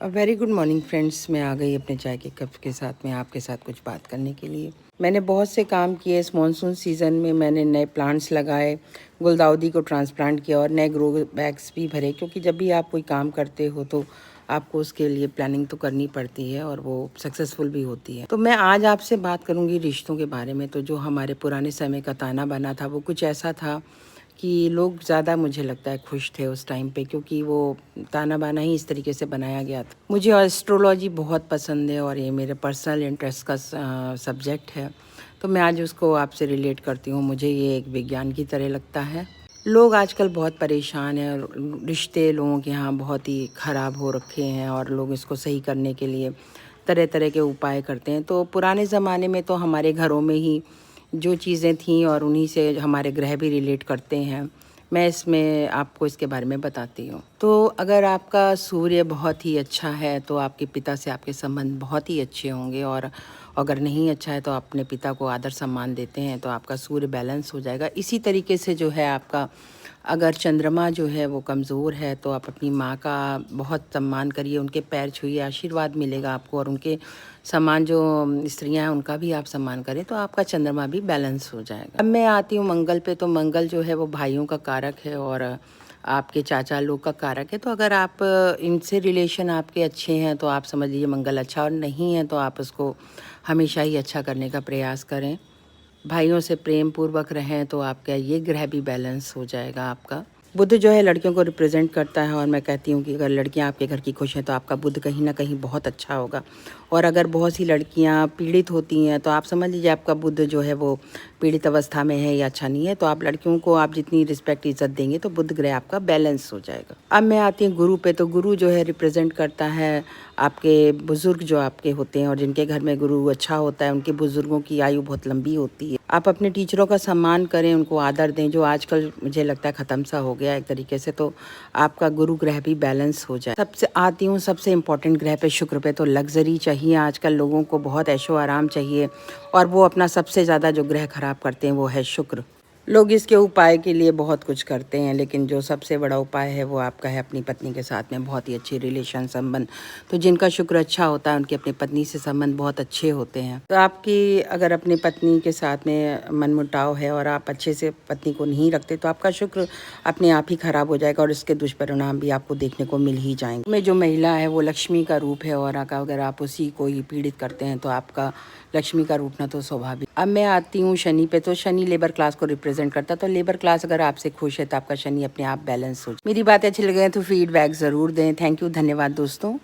Very good morning friends. मैं आ गई अपने चाय के कप के साथ में आपके साथ कुछ बात करने के लिए। मैंने बहुत से काम किए इस मानसून सीज़न में। मैंने नए प्लांट्स लगाए, गुलदाउदी को ट्रांसप्लांट किया और नए ग्रो बैग्स भी भरे, क्योंकि जब भी आप कोई काम करते हो तो आपको उसके लिए प्लानिंग तो करनी पड़ती है और वो सक्सेसफुल भी होती है। तो मैं आज आपसे बात करूँगी रिश्तों के बारे में। तो जो हमारे पुराने समय का ताना बाना था वो कुछ ऐसा था कि लोग ज़्यादा, मुझे लगता है, खुश थे उस टाइम पे, क्योंकि वो ताना बाना ही इस तरीके से बनाया गया था। मुझे एस्ट्रोलॉजी बहुत पसंद है और ये मेरे पर्सनल इंटरेस्ट का सब्जेक्ट है, तो मैं आज उसको आपसे रिलेट करती हूँ। मुझे ये एक विज्ञान की तरह लगता है। लोग आजकल बहुत परेशान हैं और रिश्ते लोगों के यहाँ बहुत ही ख़राब हो रखे हैं और लोग इसको सही करने के लिए तरह तरह के उपाय करते हैं। तो पुराने ज़माने में तो हमारे घरों में ही जो चीज़ें थीं और उन्हीं से हमारे ग्रह भी रिलेट करते हैं। मैं इसमें आपको इसके बारे में बताती हूँ। तो अगर आपका सूर्य बहुत ही अच्छा है तो आपके पिता से आपके संबंध बहुत ही अच्छे होंगे, और अगर नहीं अच्छा है तो अपने पिता को आदर सम्मान देते हैं तो आपका सूर्य बैलेंस हो जाएगा। इसी तरीके से जो है आपका, अगर चंद्रमा जो है वो कमज़ोर है तो आप अपनी माँ का बहुत सम्मान करिए, उनके पैर छूइए, आशीर्वाद मिलेगा आपको, और उनके समान जो स्त्रियां हैं उनका भी आप सम्मान करें तो आपका चंद्रमा भी बैलेंस हो जाएगा। अब मैं आती हूँ मंगल पे। तो मंगल जो है वो भाइयों का कारक है और आपके चाचा लोग का कारक है। तो अगर आप इनसे रिलेशन आपके अच्छे हैं तो आप समझ लीजिए मंगल अच्छा, और नहीं है तो आप उसको हमेशा ही अच्छा करने का प्रयास करें। भाइयों से प्रेम पूर्वक रहें तो आपका ये ग्रह भी बैलेंस हो जाएगा आपका। बुध जो है लड़कियों को रिप्रेजेंट करता है, और मैं कहती हूँ कि अगर लड़कियाँ आपके घर की खुश हैं तो आपका बुध कहीं ना कहीं बहुत अच्छा होगा। और अगर बहुत सी लड़कियाँ पीड़ित होती हैं तो आप समझ लीजिए आपका बुध जो है वो पीड़ित अवस्था में है या अच्छा नहीं है। तो आप लड़कियों को आप जितनी रिस्पेक्ट इज्जत देंगे तो बुध ग्रह आपका बैलेंस हो जाएगा। अब मैं आती हूँ गुरु पे। तो गुरु जो है रिप्रेजेंट करता है आपके बुजुर्ग जो आपके होते हैं, और जिनके घर में गुरु अच्छा होता है उनके बुजुर्गों की आयु बहुत लंबी होती है। आप अपने टीचरों का सम्मान करें, उनको आदर दें, जो आजकल मुझे लगता है ख़त्म सा हो गया एक तरीके से। तो आपका गुरु ग्रह भी बैलेंस हो जाए। सबसे आती हूँ सबसे इम्पोर्टेंट ग्रह पे, शुक्र पे। तो लग्जरी चाहिए आजकल लोगों को, बहुत ऐशो आराम चाहिए, और वो अपना सबसे ज़्यादा जो ग्रह खराब करते हैं वो है शुक्र। लोग इसके उपाय के लिए बहुत कुछ करते हैं, लेकिन जो सबसे बड़ा उपाय है वो आपका है अपनी पत्नी के साथ में बहुत ही अच्छी रिलेशन, संबंध। तो जिनका शुक्र अच्छा होता है उनकी अपनी पत्नी से संबंध बहुत अच्छे होते हैं। तो आपकी अगर अपनी पत्नी के साथ में मनमुटाव है और आप अच्छे से पत्नी को नहीं रखते तो आपका शुक्र अपने आप ही खराब हो जाएगा, और इसके दुष्परिणाम भी आपको देखने को मिल ही जाएंगे। में जो महिला है वो लक्ष्मी का रूप है, और अगर आप उसी को ही पीड़ित करते हैं तो आपका लक्ष्मी का रूठना तो स्वाभाविक। अब मैं आती हूँ शनि पे। तो शनि लेबर क्लास को रिप्रेजेंट करता है। तो लेबर क्लास अगर आपसे खुश है तो आपका शनि अपने आप बैलेंस हो जाए। मेरी बातें अच्छी लगे तो फीडबैक ज़रूर दें। थैंक यू, धन्यवाद दोस्तों।